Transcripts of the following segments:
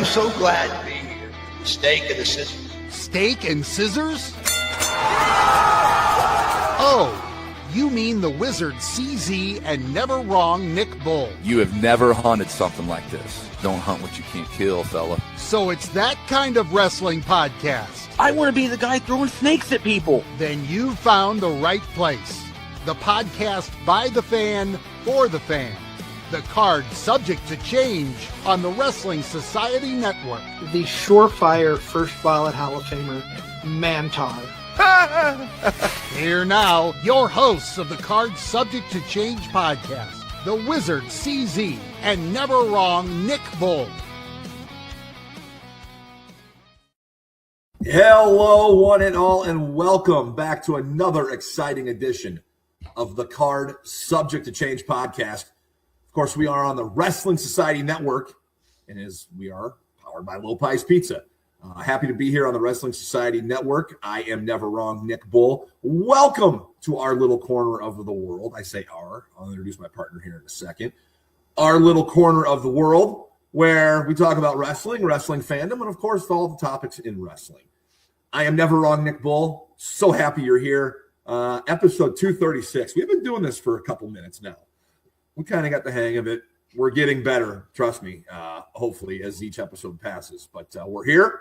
I'm so glad to be here. Steak and the scissors. Steak and scissors? Oh, you mean the wizard CZ and never wrong Nick Bull. You have never hunted something like this. Don't hunt what you can't kill, fella. So it's that kind of wrestling podcast. I want to be the guy throwing snakes at people. Then you found the right place. The podcast by the fan, for the fan. The card subject to change on the Wrestling Society Network. The surefire first ballot Hall of Famer, Mantar. Here now, your hosts of the Card Subject to Change podcast, the Wizard CZ and never wrong Nick Bull. Hello, one and all, and welcome back to another exciting edition of the Card Subject to Change podcast. Of course, we are on the Wrestling Society Network, and as we are powered by Low Pies Pizza. Happy to be here on the Wrestling Society Network. I am never wrong, Nick Bull. Welcome to our little corner of the world. I say our. I'll introduce my partner here in a second. Our little corner of the world where we talk about wrestling, wrestling fandom, and, of course, all the topics in wrestling. I am never wrong, Nick Bull. So happy you're here. Episode 236. We've been doing this for a couple minutes now. We kind of got the hang of it. We're getting better, trust me, hopefully, as each episode passes. But we're here.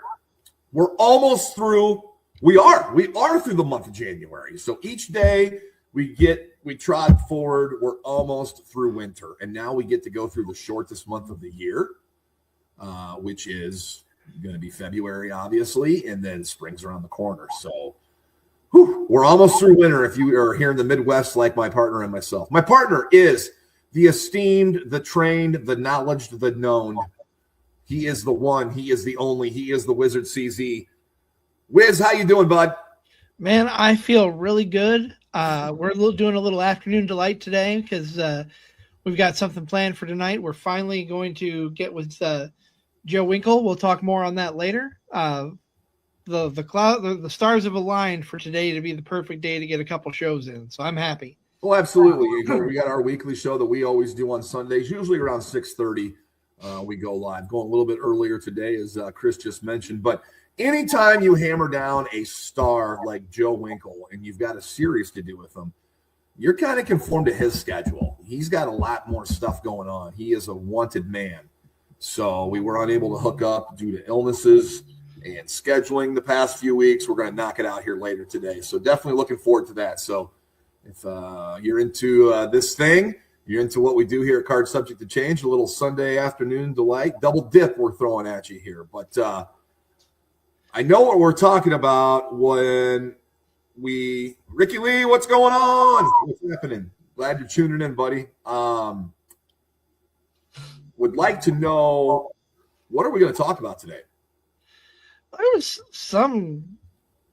We're almost through. We are through the month of January. So each day we trot forward. We're almost through winter. And now we get to go through the shortest month of the year, which is going to be February, obviously. And then spring's around the corner. So we're almost through winter if you are here in the Midwest like my partner and myself. My partner is the esteemed, the trained, the knowledged, the known. He is the one. He is the only. He is the Wizard CZ. Wiz, how you doing, bud? Man, I feel really good. We're doing a little afternoon delight today because we've got something planned for tonight. We're finally going to get with Joe Winkle. We'll talk more on that later. The stars have aligned for today to be the perfect day to get a couple shows in. So I'm happy. Oh, absolutely. We got our weekly show that we always do on Sundays, usually around 6:30. We go live, going a little bit earlier today, as Chris just mentioned. But anytime you hammer down a star like Joe Winkle and you've got a series to do with him, you're kind of conformed to his schedule. He's got a lot more stuff going on. He is a wanted man. So we were unable to hook up due to illnesses and scheduling the past few weeks. We're going to knock it out here later today. So definitely looking forward to that. So if you're into this thing, you're into what we do here at Card Subject to Change, a little Sunday afternoon delight, double dip we're throwing at you here. But I know what we're talking about when Ricky Lee, what's going on? What's happening? Glad you're tuning in, buddy. Would like to know, what are we going to talk about today? There was some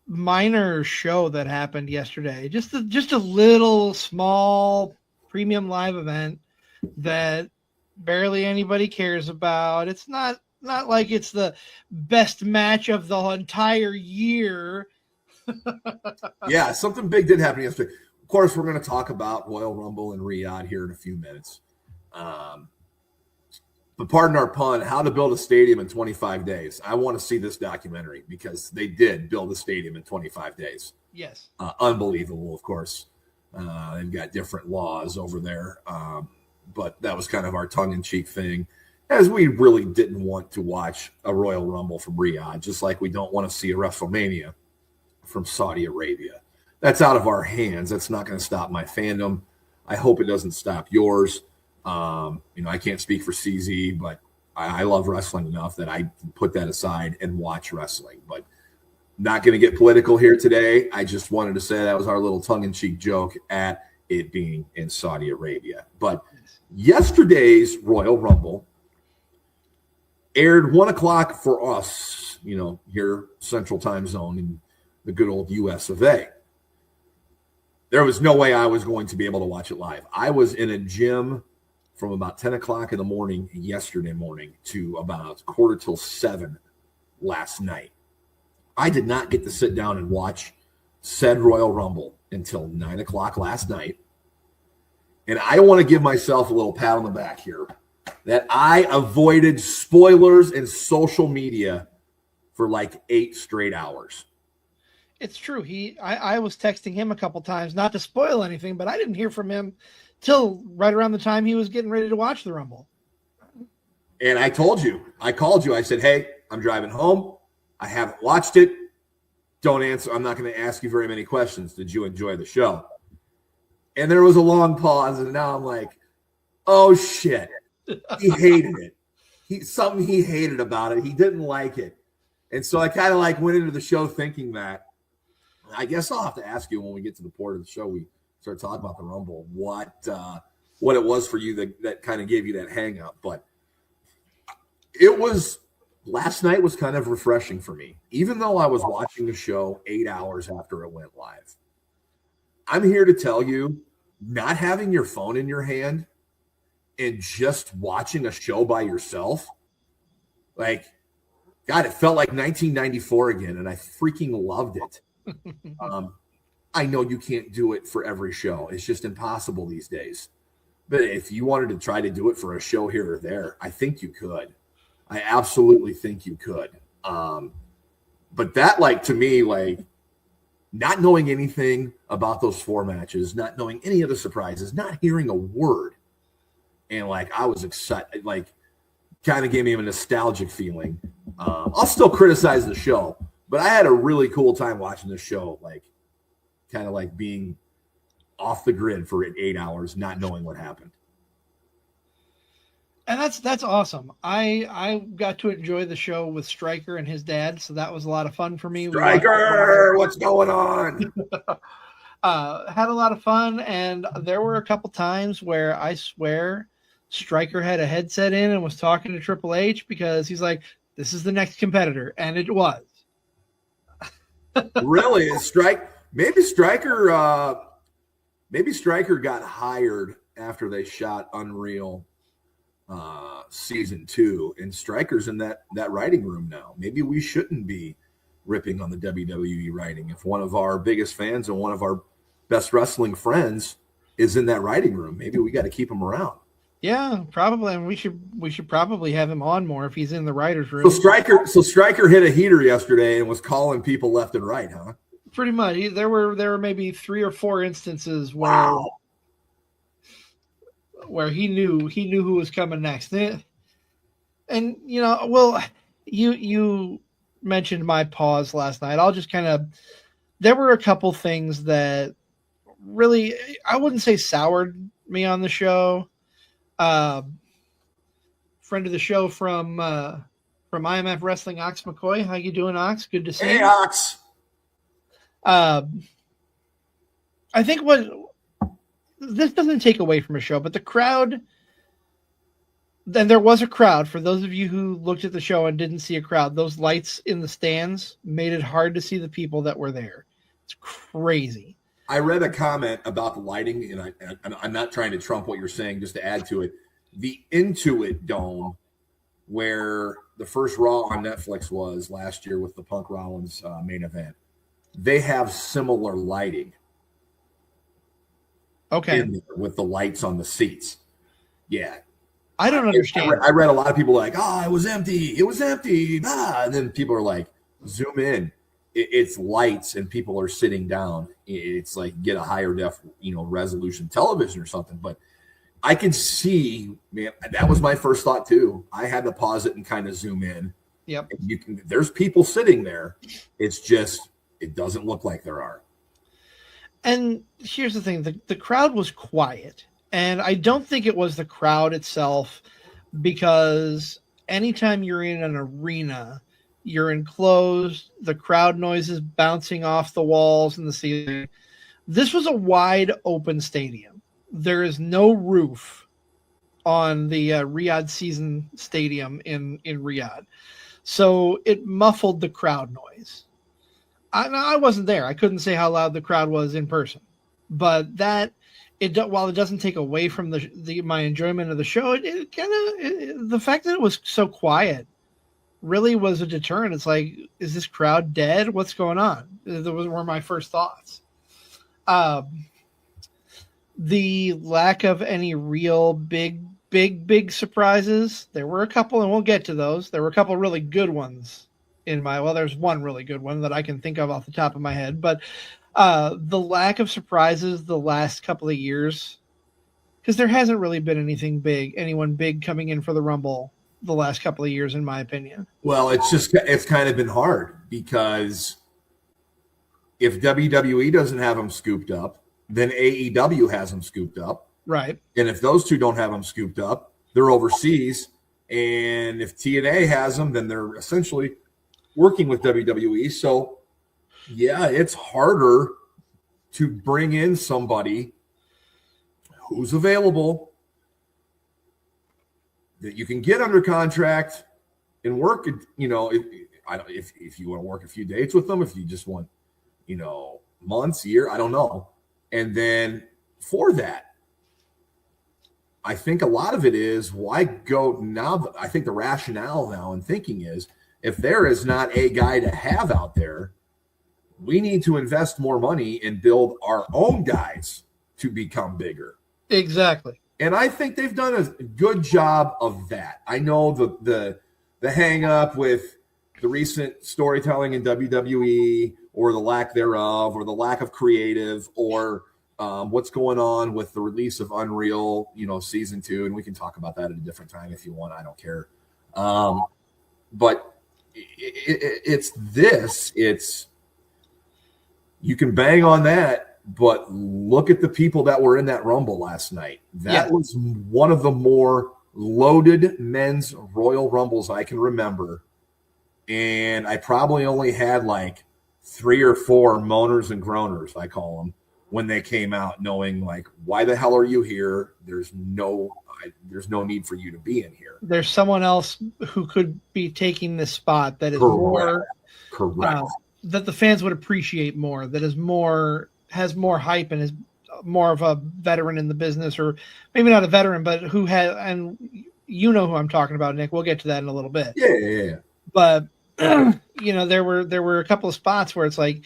minor show that happened yesterday. Just a little small premium live event that barely anybody cares about. It's not like it's the best match of the entire year. Yeah, something big did happen yesterday. Of course, we're going to talk about Royal Rumble in Riyadh here in a few minutes. But pardon our pun, how to build a stadium in 25 days. I want to see this documentary because they did build a stadium in 25 days. Yes. Unbelievable, of course. They've got different laws over there. But that was kind of our tongue-in-cheek thing, as we really didn't want to watch a Royal Rumble from Riyadh, just like we don't want to see a Wrestlemania from Saudi Arabia. That's out of our hands. That's not going to stop my fandom. I hope it doesn't stop yours. I can't speak for CZ, but I love wrestling enough that I can put that aside and watch wrestling. But not going to get political here today. I just wanted to say that was our little tongue-in-cheek joke at it being in Saudi Arabia. But yesterday's Royal Rumble aired 1 o'clock for us, here Central Time Zone in the good old US of A. There was no way I was going to be able to watch it live. I was in a gym from about 10 o'clock in the morning yesterday morning to about 6:45 last night. I did not get to sit down and watch said Royal Rumble until 9 o'clock last night. And I want to give myself a little pat on the back here that I avoided spoilers and social media for like 8 straight hours. It's true. I was texting him a couple times, not to spoil anything, but I didn't hear from him till right around the time he was getting ready to watch the Rumble. And I called you. I said, hey, I'm driving home. I haven't watched it. Don't answer. I'm not going to ask you very many questions. Did you enjoy the show? And there was a long pause, and now I'm like, oh, shit. He hated it. Something he hated about it. He didn't like it. And so I kind of like went into the show thinking that. I guess I'll have to ask you when we get to the part of the show we start talking about the Rumble, what it was for you that kind of gave you that hang up. But last night was kind of refreshing for me. Even though I was watching the show 8 hours after it went live, I'm here to tell you, not having your phone in your hand and just watching a show by yourself, like, God, it felt like 1994 again, and I freaking loved it. I know you can't do it for every show. It's just impossible these days. But if you wanted to try to do it for a show here or there, I think you could. I absolutely think you could. But that, like, to me, like, not knowing anything about those 4 matches, not knowing any of the surprises, not hearing a word, and, like, I was excited, like, kind of gave me a nostalgic feeling. I'll still criticize the show, but I had a really cool time watching the show, like, kind of like being off the grid for 8 hours, not knowing what happened. And that's awesome. I got to enjoy the show with Stryker and his dad, so that was a lot of fun for me. Stryker, what's going on? Had a lot of fun, and there were a couple times where I swear Stryker had a headset in and was talking to Triple H because he's like, this is the next competitor, and it was. Really? Maybe Stryker got hired after they shot Unreal season 2, and Stryker's in that writing room now. Maybe we shouldn't be ripping on the WWE writing. If one of our biggest fans and one of our best wrestling friends is in that writing room, maybe we got to keep him around. Yeah, probably, and we should probably have him on more if he's in the writers' room. So Stryker hit a heater yesterday and was calling people left and right, huh? Pretty much. There were maybe 3 or 4 instances where he knew who was coming next. And you know, well, you mentioned my pause last night. I'll just there were a couple things that really, I wouldn't say soured me on the show. Friend of the show from IMF Wrestling, Ox McCoy. How you doing, Ox? Good to see you. Hey, Ox. I think this doesn't take away from a show, but the crowd, and there was a crowd. For those of you who looked at the show and didn't see a crowd, those lights in the stands made it hard to see the people that were there. It's crazy. I read a comment about the lighting, and I'm not trying to trump what you're saying, just to add to it. The Intuit Dome, where the first Raw on Netflix was last year with the Punk Rollins main event, they have similar lighting. Okay. With the lights on the seats. Yeah. I don't understand. I read a lot of people like, oh, it was empty. It was empty. And then people are like, zoom in. It's lights and people are sitting down. It's like get a higher def, resolution television or something. But I can see, man, that was my first thought too. I had to pause it and kind of zoom in. Yep. There's people sitting there. It's just, it doesn't look like there are. And here's the thing. The crowd was quiet. And I don't think it was the crowd itself, because anytime you're in an arena, you're enclosed, the crowd noise is bouncing off the walls and the ceiling. This was a wide open stadium. There is no roof on the Riyadh Season Stadium in Riyadh. So it muffled the crowd noise. I wasn't there. I couldn't say how loud the crowd was in person. But while it doesn't take away from my enjoyment of the show, the fact that it was so quiet really was a deterrent. It's like, is this crowd dead? What's going on? Those were my first thoughts. The lack of any real big big surprises. There were a couple, and we'll get to those. There were a couple really good ones there's one really good one that I can think of off the top of my head, but the lack of surprises the last couple of years, because there hasn't really been anyone big coming in for the Rumble the last couple of years, in my opinion. Well, it's kind of been hard because if WWE doesn't have them scooped up, then AEW has them scooped up. Right. And if those two don't have them scooped up, they're overseas. And if TNA has them, then they're essentially working with WWE. So, yeah, it's harder to bring in somebody who's available that you can get under contract and work. You know, if you want to work a few dates with them, if you just want, you know, months, year, I don't know. And then for that, I think a lot of it is why go now. I think the rationale now and thinking is if there is not a guy to have out there, we need to invest more money and build our own guys to become bigger. Exactly. And I think they've done a good job of that. I know the hang up with the recent storytelling in WWE or the lack thereof or the lack of creative or what's going on with the release of Unreal, you know, season 2. And we can talk about that at a different time if you want. I don't care. But it's you can bang on that, but look at the people that were in that Rumble last night. That was one of the more loaded men's Royal Rumbles I can remember. And I probably only had like 3 or 4 moaners and groaners, I call them, when they came out, knowing like, why the hell are you here? There's no need for you to be in here. There's someone else who could be taking this spot that is correct. That the fans would appreciate more, that has more hype and is more of a veteran in the business, or maybe not a veteran, but who has, and you know who I'm talking about, Nick. We'll get to that in a little bit. Yeah. But you know, there were a couple of spots where it's like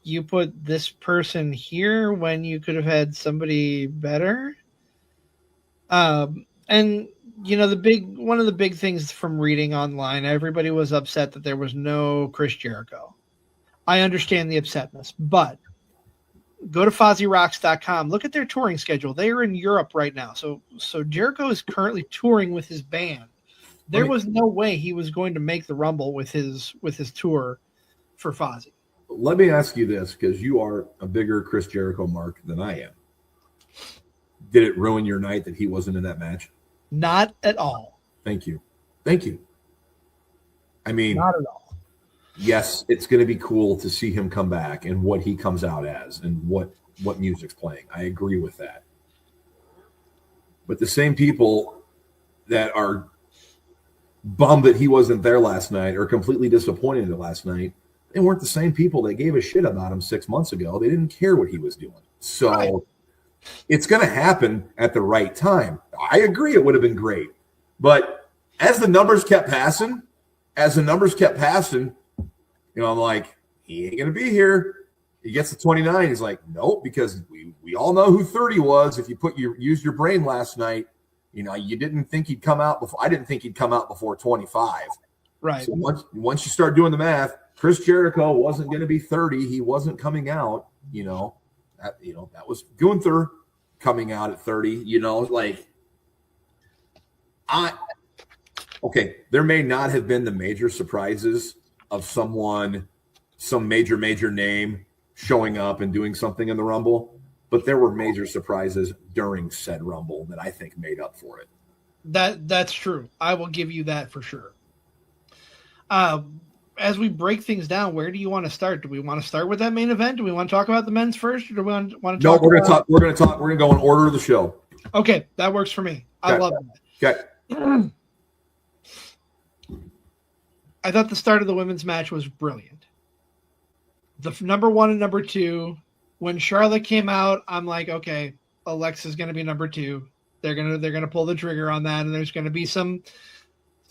you put this person here when you could have had somebody better. And you know, one of the big things from reading online, everybody was upset that there was no Chris Jericho. I understand the upsetness, but go to FozzyRocks.com. Look at their touring schedule. They are in Europe right now. So Jericho is currently touring with his band. There was no way he was going to make the Rumble with his tour for Fozzy. Let me ask you this, because you are a bigger Chris Jericho mark than I am. Did it ruin your night that he wasn't in that match? Not at all. Thank you. I mean, not at all. Yes, it's going to be cool to see him come back and what he comes out as and what music's playing. I agree with that. But the same people that are bummed that he wasn't there last night or completely disappointed at last night, they weren't the same people that gave a shit about him 6 months ago. They didn't care what he was doing. So It's going to happen at the right time. I agree it would have been great. But as the numbers kept passing, you know, I'm like, he ain't going to be here. He gets to 29. He's like, nope, because we all know who 30 was. If you used your brain last night, you know, you didn't think he'd come out before. I didn't think he'd come out before 25. Right. So once you start doing the math, Chris Jericho wasn't going to be 30. He wasn't coming out, you know. That was Gunther coming out at 30, you know, like there may not have been the major surprises of some major name showing up and doing something in the Rumble, but there were major surprises during said Rumble that I think made up for it. That's true. I will give you that for sure. As we break things down, where do you want to start? Do we want to start with that main event? Do we want to talk about the men's first, or do we want to talk? No, we're going to go in order of the show. Okay, that works for me. I love that. Okay. I thought the start of the women's match was brilliant. The number 1 and number 2, when Charlotte came out, I'm like, okay, Alexa's going to be number 2. They're gonna pull the trigger on that, and there's going to be some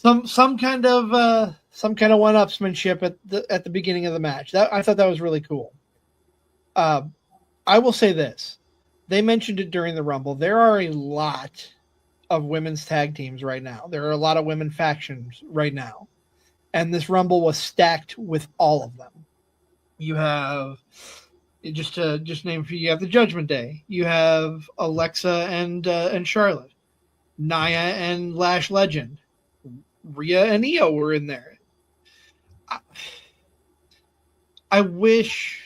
kind of one-upsmanship at the beginning of the match. I thought that was really cool. I will say this: they mentioned it during the Rumble. There are a lot of women's tag teams right now. There are a lot of women factions right now. And this Rumble was stacked with all of them. You have, just to name a few, you have the Judgment Day. You have Alexa and Charlotte. Nia and Lash Legend. Rhea and Io were in there. I wish...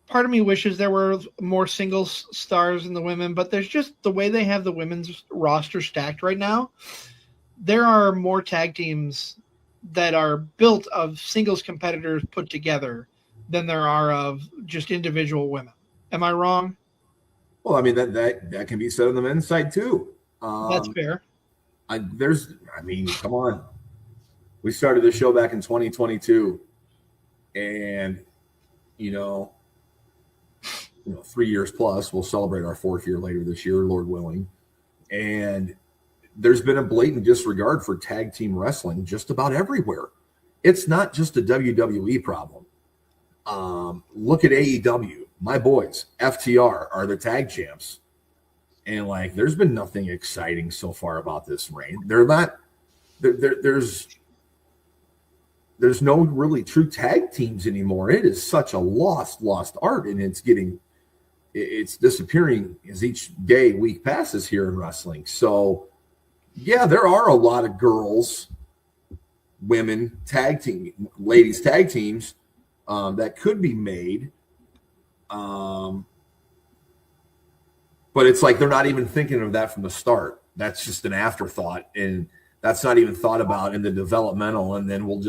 Part of me wishes there were more singles stars in the women, but there's just the way they have the women's roster stacked right now. There are more tag teams that are built of singles competitors put together than there are of just individual women. Am I wrong? Well, I mean, that can be said on the men's side too. That's fair. Come on. We started the show back in 2022, and 3 years plus. We'll celebrate our 4th year later this year, Lord willing. And there's been a blatant disregard for tag team wrestling just about everywhere. It's not just a WWE problem. Look at AEW. My boys, FTR, are the tag champs. And there's been nothing exciting so far about this reign. They're not. There's no really true tag teams anymore. It is such a lost art, and it's disappearing as each week passes here in wrestling. So, yeah, there are a lot of women tag team, ladies tag teams that could be made. But it's like they're not even thinking of that from the start. That's just an afterthought, and that's not even thought about in the developmental. And then we'll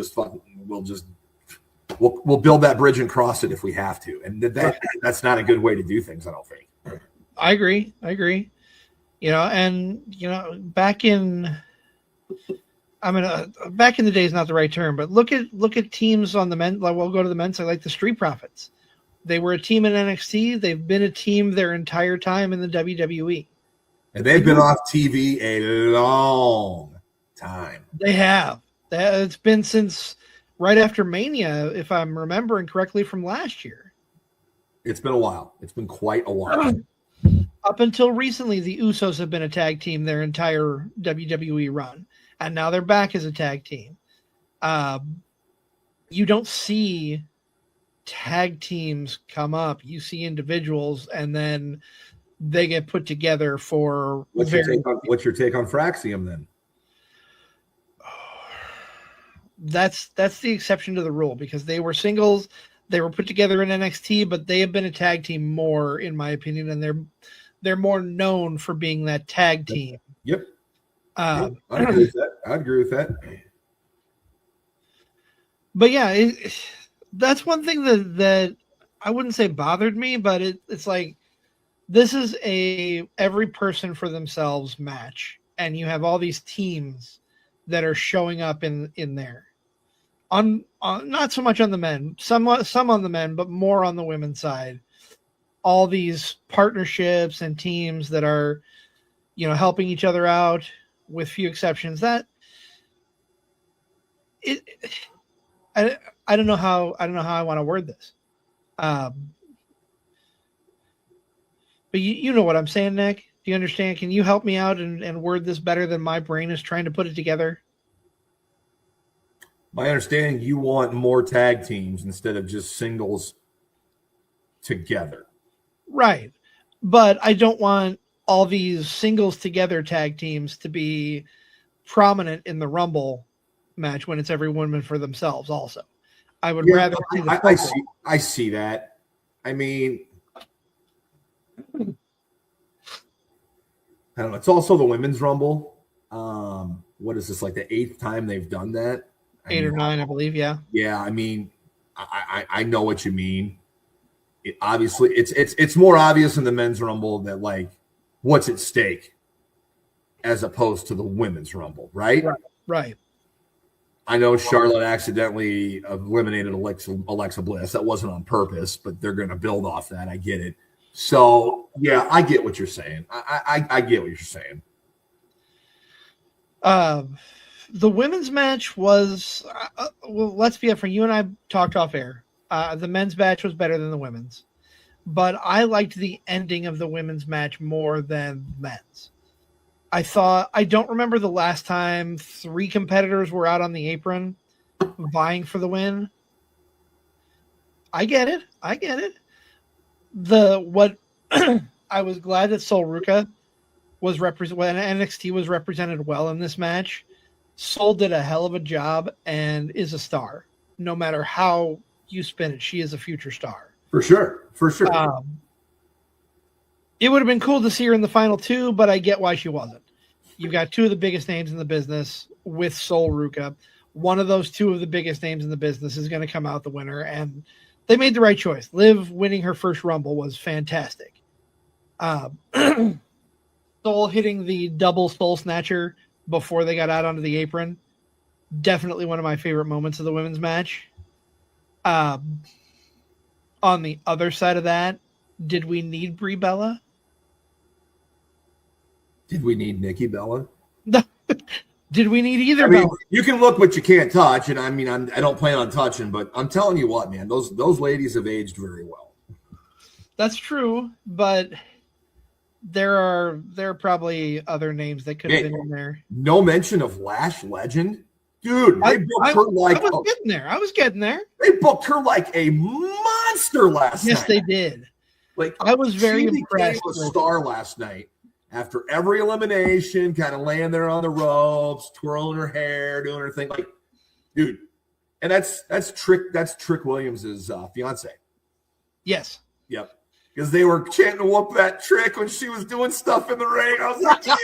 build that bridge and cross it if we have to. And that's not a good way to do things, I don't think. I agree. Back in the day is not the right term, but look at teams on the men. We'll go to the men's side, like the Street Profits. They were a team in NXT. They've been a team their entire time in the WWE. And they've been off TV a long time. They have. It's been since right after Mania, if I'm remembering correctly, from last year. It's been a while. It's been quite a while. Up until recently, the Usos have been a tag team their entire WWE run. And now they're back as a tag team. You don't see tag teams come up. You see individuals, and then they get put together for... What's your take on Fraxium, then? That's the exception to the rule, because they were singles. They were put together in NXT, but they have been a tag team more, in my opinion, and they're more known for being that tag team. Yep. I agree with that. But yeah, that's one thing that I wouldn't say bothered me, but it's like, this is a every person for themselves match, and you have all these teams that are showing up in there. On not so much on the men, some on the men, but more on the women's side. All these partnerships and teams that are, helping each other out, with few exceptions. That I don't know how I want to word this. But you know what I'm saying, Nick? Do you understand? Can you help me out and word this better than my brain is trying to put it together? My understanding, you want more tag teams instead of just singles together. Right. But I don't want all these singles together tag teams to be prominent in the Rumble match when it's every woman for themselves also. I would rather see the I see that. I mean, I don't know. It's also the women's Rumble. What is this, like the 8th time they've done that? 8 or 9, I believe. Yeah. Yeah. I mean, I know what you mean. Obviously, it's more obvious in the men's Rumble that, like, what's at stake as opposed to the women's Rumble, right? Right. I know Charlotte accidentally eliminated Alexa Bliss. That wasn't on purpose, but they're going to build off that. I get it. So, yeah, I get what you're saying. I get what you're saying. The women's match was, well, let's be upfront. You and I talked off air. The men's match was better than the women's. but I liked the ending of the women's match more than men's. I don't remember the last time 3 competitors were out on the apron vying for the win. I get it. I was glad that Sol Ruka was when NXT was represented well in this match. Sol did a hell of a job and is a star. No matter how you spin it, she is a future star. For sure. It would have been cool to see her in the final 2, but I get why she wasn't. You've got 2 of the biggest names in the business with Sol Ruka. One of those 2 of the biggest names in the business is going to come out the winner, and they made the right choice. Liv winning her first Rumble was fantastic. Sol hitting the double Soul Snatcher before they got out onto the apron, definitely one of my favorite moments of the women's match. On the other side of that, did we need Brie Bella? Did we need Nikki Bella? Did we need either? Bella? You can look, but you can't touch. And I don't plan on touching, but I'm telling you what, man, those ladies have aged very well. That's true, but there are probably other names that could have been in there. No mention of Lash Legend. Dude, they booked her like I was getting there. They booked her like a monster last night. Yes, they did. Like I was very impressed. She became a star last night. After every elimination, kind of laying there on the ropes, twirling her hair, doing her thing. Like, dude, and that's Trick Williams' fiance. Yes. Yep. Because they were chanting whoop that Trick when she was doing stuff in the ring. I was like, yeah,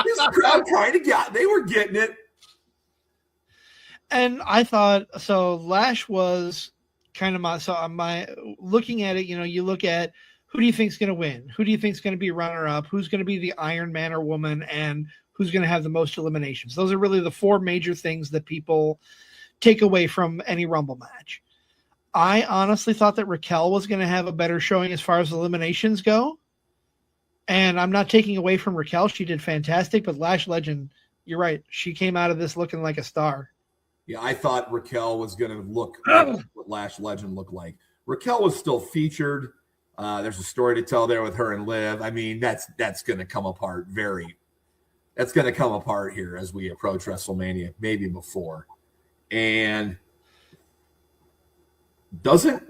this crowd kind of they were getting it. And I thought, so Lash was kind of my looking at it, you look at who do you think is going to win? Who do you think is going to be runner up? Who's going to be the Iron Man or woman? And who's going to have the most eliminations? Those are really the 4 major things that people take away from any Rumble match. I honestly thought that Raquel was going to have a better showing as far as eliminations go. And I'm not taking away from Raquel. She did fantastic, but Lash Legend, you're right. She came out of this looking like a star. Yeah, I thought Raquel was going to look like what Lash Legend looked like. Raquel was still featured. There's a story to tell there with her and Liv. I mean, that's going to come apart that's going to come apart here as we approach WrestleMania, maybe before. And doesn't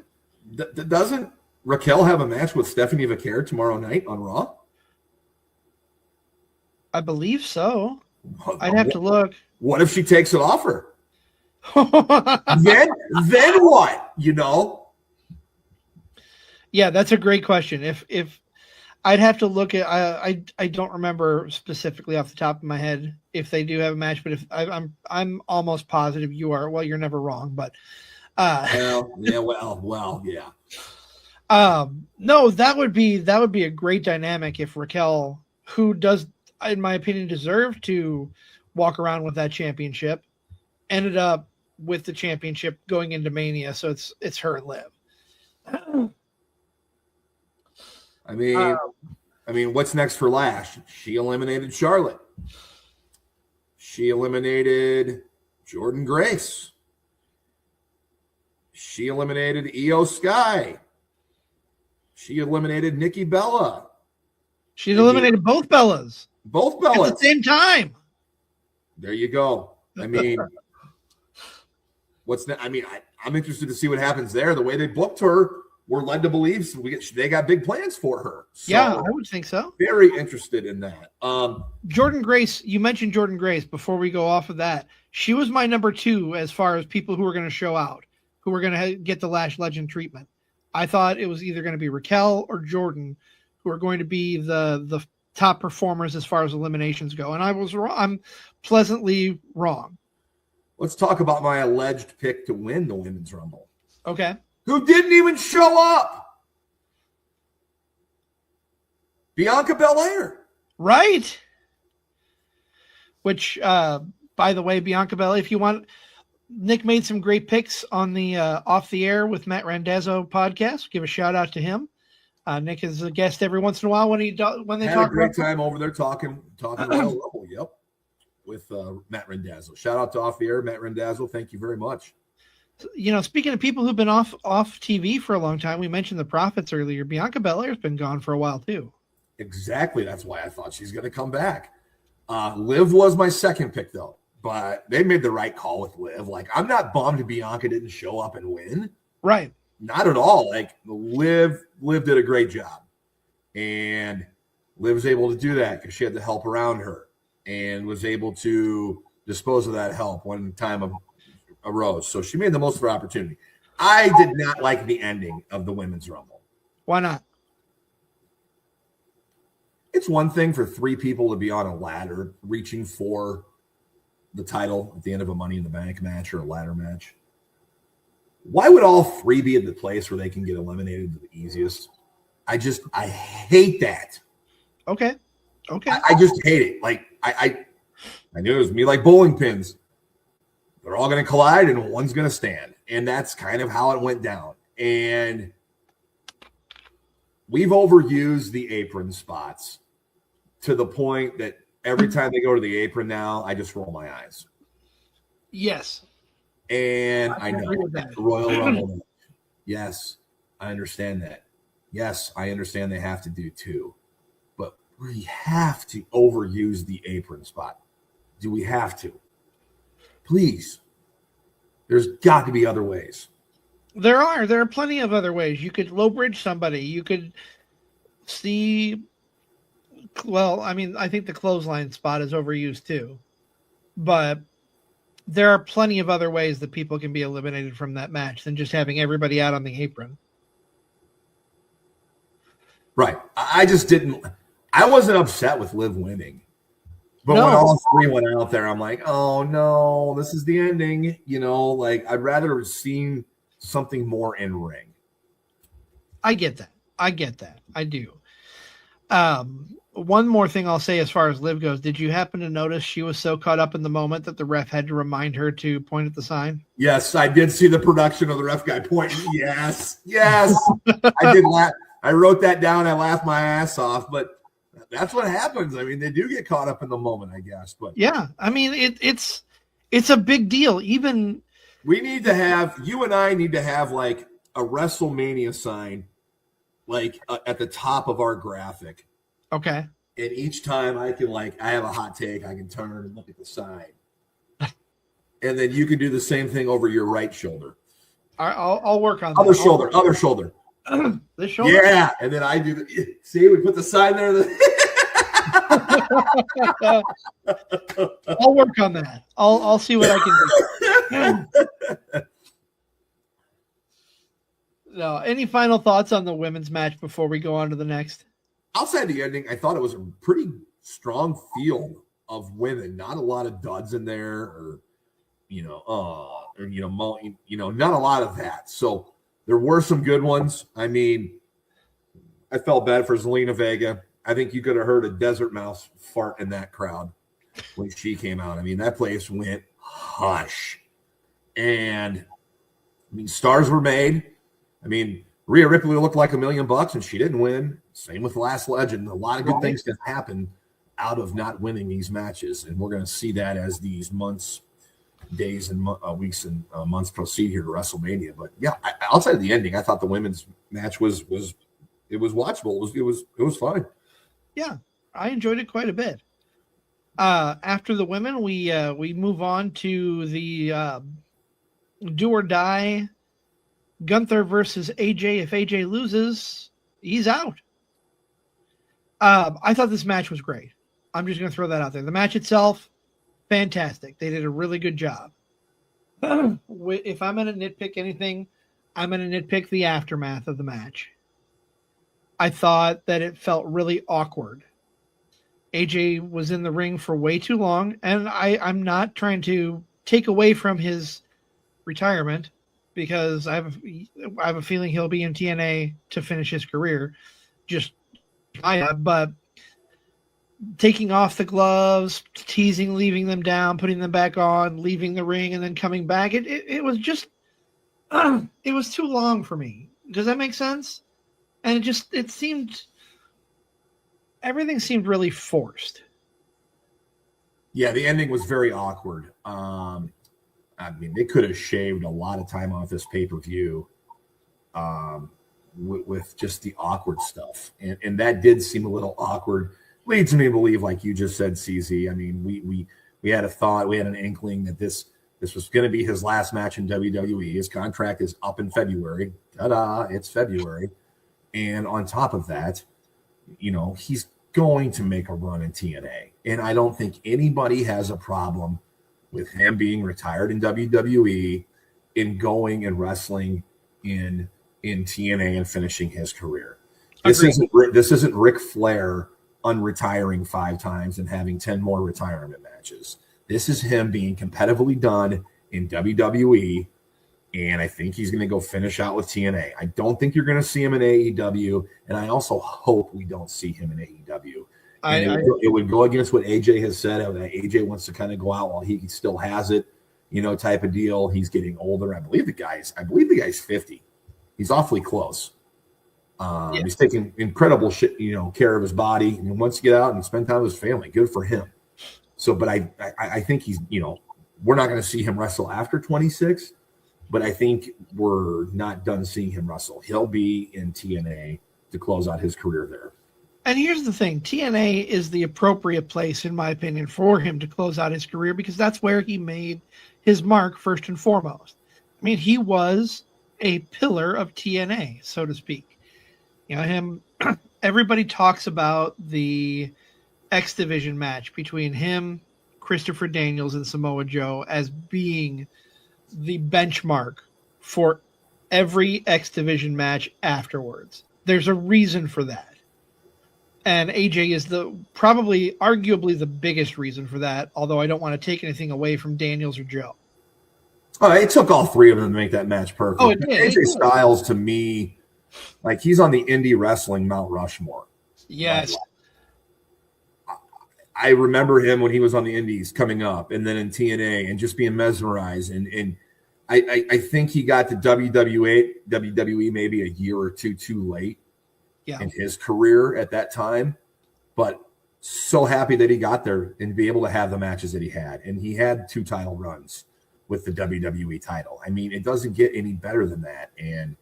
Raquel have a match with Stephanie Vaquer tomorrow night on Raw? I believe so. I'd have to look. What if she takes it off her? then what? Yeah, that's a great question. If I'd have to look at, I don't remember specifically off the top of my head if they do have a match, but if I'm almost positive you are. Well, you're never wrong, but yeah. No, that would be a great dynamic if Raquel, who does, in my opinion, deserve to walk around with that championship, ended up with the championship going into Mania. So it's her and Liv. I mean, what's next for Lash? She eliminated Charlotte. She eliminated Jordan Grace. She eliminated Io Sky. She eliminated Nikki Bella. She eliminated both Bellas. Both Bellas. At the same time. There you go. I mean, I'm interested to see what happens there. The way they booked her, we're led to believe they got big plans for her. So, yeah, I would think so. Very interested in that. Jordan Grace, you mentioned Jordan Grace. Before we go off of that, she was my number 2 as far as people who were going to show out, who were going to get the Lash Legend treatment. I thought it was either going to be Raquel or Jordan who are going to be the top performers as far as eliminations go. And I was wrong. I'm pleasantly wrong. Let's talk about my alleged pick to win the Women's Rumble. Okay. Who didn't even show up? Bianca Belair. Right. Which, by the way, Bianca Belair, if you want, Nick made some great picks on the Off the Air with Matt Randazzo podcast. Give a shout out to him. Nick is a guest every once in a while when they had talk. A great time over there talking Royal Rumble. Yep, with Matt Randazzo. Shout out to Off the Air, Matt Randazzo. Thank you very much. Speaking of people who've been off TV for a long time, we mentioned the Prophets earlier. Bianca Belair's been gone for a while too. Exactly. That's why I thought she's going to come back. Liv was my second pick, though. But they made the right call with Liv. Like, I'm not bummed Bianca didn't show up and win. Right. Not at all. Like, Liv did a great job. And Liv was able to do that because she had the help around her and was able to dispose of that help when time arose. So she made the most of her opportunity. I did not like the ending of the Women's Rumble. Why not? It's one thing for three people to be on a ladder reaching for the title at the end of a Money in the Bank match or a ladder match. Why would all three be at the place where they can get eliminated the easiest? I hate that. Okay. I just hate it. Like, I knew it was me like bowling pins. They're all going to collide and one's going to stand. And that's kind of how it went down. And we've overused the apron spots to the point that every time they go to the apron now, I just roll my eyes. Yes. And I know that Royal Rumble. Yes, I understand that. Yes, I understand they have to do two. But we have to overuse the apron spot. Do we have to? Please. There's got to be other ways. There are plenty of other ways. You could low bridge somebody. You could see. Well, I mean, I think the clothesline spot is overused too, but there are plenty of other ways that people can be eliminated from that match than just having everybody out on the apron. Right. I wasn't upset with Liv winning. But when all three went out there, I'm like, oh no, this is the ending. Like, I'd rather have seen something more in ring. I get that. I do. One more thing I'll say as far as Liv goes. Did you happen to notice she was so caught up in the moment that the ref had to remind her to point at the sign? Yes, I did see the production of the ref guy pointing. Yes. I did laugh. I wrote that down. I laughed my ass off, but that's what happens. I mean, they do get caught up in the moment, I guess. But yeah, I mean, it's a big deal. Even you and I need to have like a Wrestlemania sign, like at the top of our graphic. Okay. And each time I have a hot take, I can turn and look at the sign. And then you can do the same thing over your right shoulder. I'll work on other that. Other shoulder. This shoulder? Yeah. And then I do see, we put the sign there. I'll work on that. I'll see what I can do. No, any final thoughts on the women's match before we go on to the next? Outside the ending, I thought it was a pretty strong field of women. Not a lot of duds in there, or not a lot of that. So there were some good ones. I mean, I felt bad for Zelina Vega. I think you could have heard a desert mouse fart in that crowd when she came out. I mean, that place went hush. And I mean, stars were made. I mean, Rhea Ripley looked like $1 million and she didn't win. Same with Last Legend. A lot of good things can happen out of not winning these matches. And we're going to see that as these months, days, and weeks and months proceed here to WrestleMania. But yeah, outside of the ending, I thought the women's match was watchable. It was fun. Yeah, I enjoyed it quite a bit. After the women, we move on to the do or die Gunther versus AJ. If AJ loses, he's out. I thought this match was great. I'm just going to throw that out there. The match itself, fantastic. They did a really good job. If I'm going to nitpick anything, I'm going to nitpick the aftermath of the match. I thought that it felt really awkward. AJ was in the ring for way too long, and I'm not trying to take away from his retirement because I have a feeling he'll be in TNA to finish his career. But taking off the gloves, teasing, leaving them down, putting them back on, leaving the ring, and then coming back, it was just it was too long for me. Does that make sense? And everything seemed really forced. Yeah, the ending was very awkward. I mean, they could have shaved a lot of time off this pay-per-view with just the awkward stuff. And that did seem a little awkward. Leads me to believe, like you just said, CZ. I mean, we had a thought, we had an inkling that this was going to be his last match in WWE. His contract is up in February. Ta-da, it's February. And on top of that, he's going to make a run in TNA. And I don't think anybody has a problem with him being retired in WWE and going and wrestling in TNA and finishing his career. This isn't Ric Flair unretiring 5 times and having 10 more retirement matches. This is him being competitively done in WWE, and I think he's going to go finish out with TNA. I don't think you're going to see him in AEW, and I also hope we don't see him in AEW. It would go against what AJ has said. AJ wants to kind of go out while he still has it, type of deal. He's getting older. I believe the guy's 50. He's awfully close. He's taking incredible care of his body, and wants to get out and spend time with his family. Good for him. So, but I think he's, we're not going to see him wrestle after 26, but I think we're not done seeing him wrestle. He'll be in TNA to close out his career there. And here's the thing, TNA is the appropriate place, in my opinion, for him to close out his career, because that's where he made his mark first and foremost. I mean, he was a pillar of TNA, so to speak. Everybody talks about the X Division match between him, Christopher Daniels, and Samoa Joe as being the benchmark for every X Division match afterwards. There's a reason for that. And AJ is arguably the biggest reason for that, although I don't want to take anything away from Daniels or Joe. Oh, it took all 3 of them to make that match perfect. Oh, it did. AJ Styles, to me, like, he's on the indie wrestling Mount Rushmore. Yes. I remember him when he was on the indies coming up, and then in TNA, and just being mesmerized. And I think he got to WWE maybe a year or two too late in his career at that time. But so happy that he got there and be able to have the matches that he had. And he had 2 title runs with the WWE title. I mean, it doesn't get any better than that. And,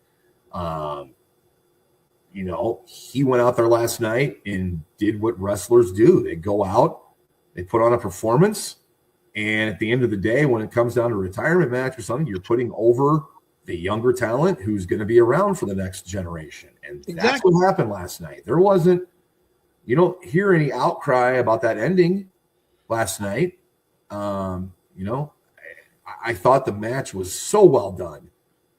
he went out there last night and did what wrestlers do. They go out, they put on a performance, and at the end of the day, when it comes down to a retirement match or something, you're putting over the younger talent who's going to be around for the next generation. And that's what happened last night. There wasn't, you don't hear any outcry about that ending last night. I thought the match was so well done.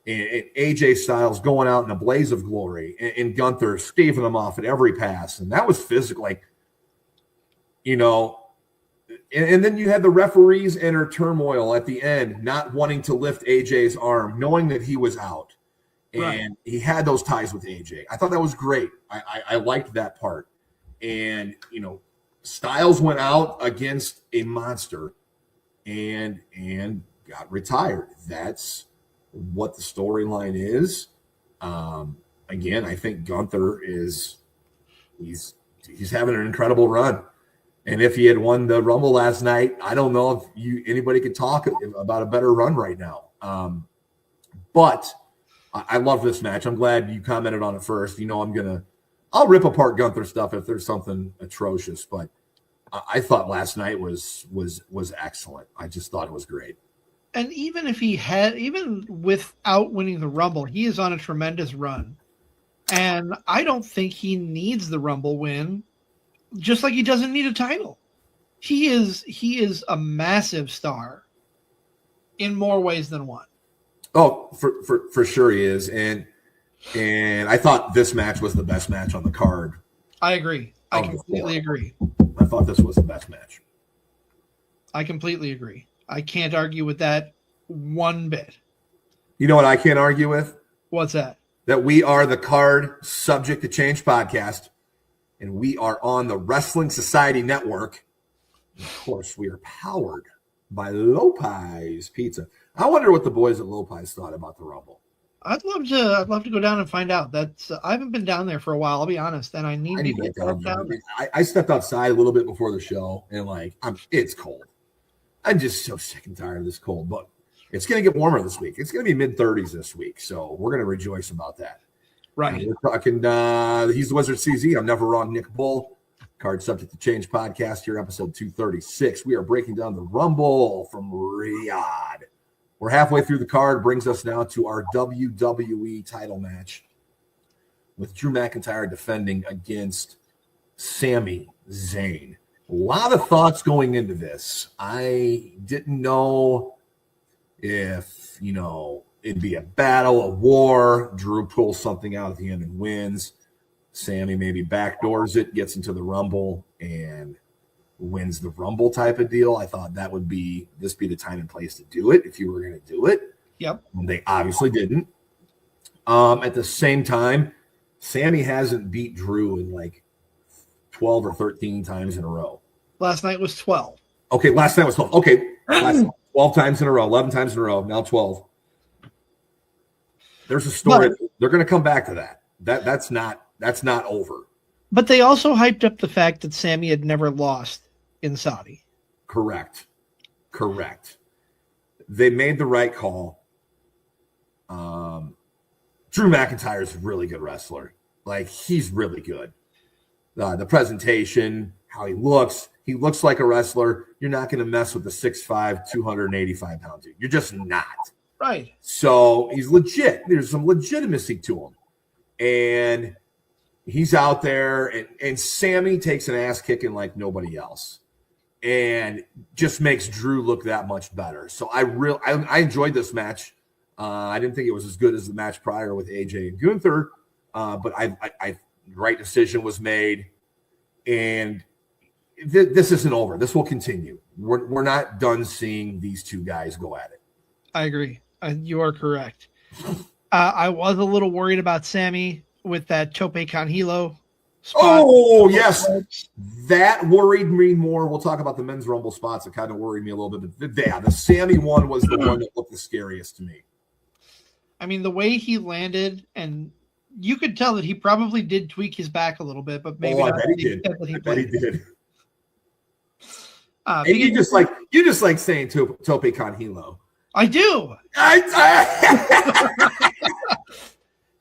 And AJ Styles going out in a blaze of glory, and Gunther staving him off at every pass. And that was physical, and then you had the referees enter turmoil at the end, not wanting to lift AJ's arm, knowing that he was out. And he had those ties with AJ. I thought that was great. I liked that part. And, Styles went out against a monster and got retired. That's what the storyline is. Again, I think Gunther he's having an incredible run. And if he had won the Rumble last night, I don't know if anybody could talk about a better run right now. But I love this match. I'm glad you commented on it first. I'll rip apart Gunther stuff if there's something atrocious, but I thought last night was excellent. I just thought it was great. And even without winning the Rumble, he is on a tremendous run. And I don't think he needs the Rumble win, just like he doesn't need a title. He is a massive star in more ways than one. Oh, for sure he is. And I thought this match was the best match on the card. I agree. I completely agree. I thought this was the best match. I completely agree. I can't argue with that one bit. You know what I can't argue with? What's that? That we are the Card Subject to Change podcast, and we are on the Wrestling Society Network. And of course, we are powered by Lopez Pizza. I wonder what the boys at Lopez thought about the Rumble. I'd love to go down and find out. I haven't been down there for a while, I'll be honest, and I need to get down there. I stepped outside a little bit before the show, and it's cold. I'm just so sick and tired of this cold, but It's going to get warmer this week. It's going to be mid-30s this week, so we're going to rejoice about that. Right. We're talking, he's the Wizard CZ. I'm never wrong, Nick Bull. Card Subject to Change podcast here, episode 236. We are breaking down the Rumble from Riyadh. We're halfway through the card, brings us now to our WWE title match with Drew McIntyre defending against Sami Zayn. A lot of thoughts going into this. I didn't know if, it'd be a battle, a war. Drew pulls something out at the end and wins. Sami maybe backdoors it, gets into the Rumble, and wins the Rumble type of deal. I thought that would be the time and place to do it if you were going to do it. Yep. And they obviously didn't. At the same time, Sami hasn't beat Drew in like 12 or 13 times in a row. Last night was 12. Okay, last night was 12. Okay, 12 times in a row, 11 times in a row, now 12. There's a story. They're going to come back to that. That's not over. But they also hyped up the fact that Sami had never lost in Saudi. Correct. They made the right call. Drew McIntyre is a really good wrestler. Like, he's really good. The presentation, how he looks like a wrestler. You're not going to mess with the 6'5", 285-pound dude. You're just not. Right. So he's legit. There's some legitimacy to him. And he's out there, and Sami takes an ass kicking like nobody else, and just makes Drew look that much better. So I enjoyed this match. I didn't think it was as good as the match prior with AJ and Gunther, but I right decision was made, and this isn't over. This will continue. We're not done seeing these two guys go at it. I agree. You are correct. I was a little worried about Sami with that Tope con Hilo spot. Oh, yes. That worried me more. We'll talk about the men's Rumble spots. It kind of worried me a little bit. But the Sami one was the one that looked the scariest to me. I mean, the way he landed, and you could tell that he probably did tweak his back a little bit, but maybe I not bet he did. I bet he did. And you just like saying Tope con Hilo. I do.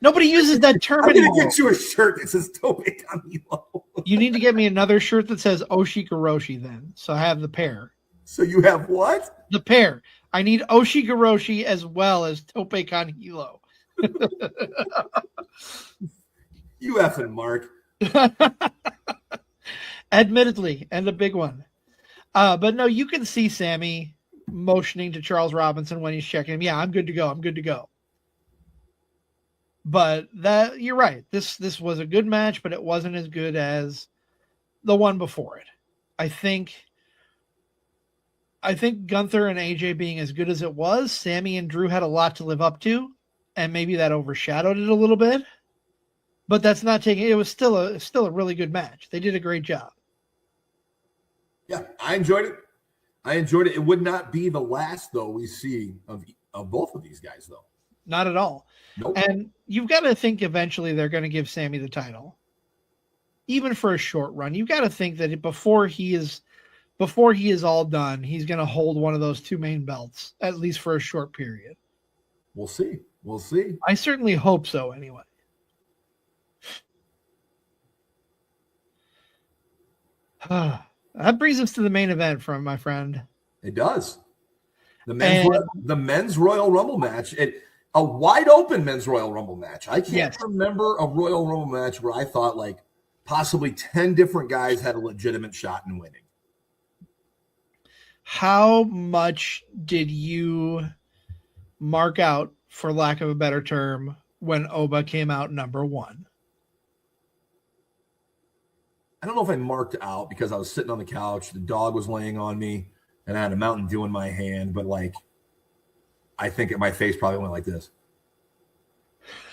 Nobody uses that term anymore. I'm going to get you a shirt that says Tope con Hilo. You need to get me another shirt that says Oshikaroshi then. So I have the pair. So you have what? The pair. I need Oshikaroshi as well as Tope con Hilo. You effing Mark. Admittedly, and a big one. But no, you can see Sami motioning to Charles Robinson when he's checking him. Yeah, I'm good to go. But you're right. This was a good match, but it wasn't as good as the one before it. I think Gunther and AJ being as good as it was, Sami and Drew had a lot to live up to, and maybe that overshadowed it a little bit. But that's not taking. It was still a really good match. They did a great job. Yeah, I enjoyed it. It would not be the last, though, we see of both of these guys, though. Not at all. Nope. And you've got to think eventually they're going to give Sami the title, even for a short run. You've got to think that before he is all done, he's going to hold one of those two main belts, at least for a short period. We'll see. I certainly hope so, anyway. That brings us to the main event from my friend. It does. The men's Royal Rumble match. A wide open men's Royal Rumble match. I can't remember a Royal Rumble match where I thought like possibly 10 different guys had a legitimate shot in winning. How much did you mark out, for lack of a better term, when Oba came out number one? I don't know if I marked out because I was sitting on the couch, the dog was laying on me, and I had a Mountain Dew in my hand, but like I think my face probably went like this.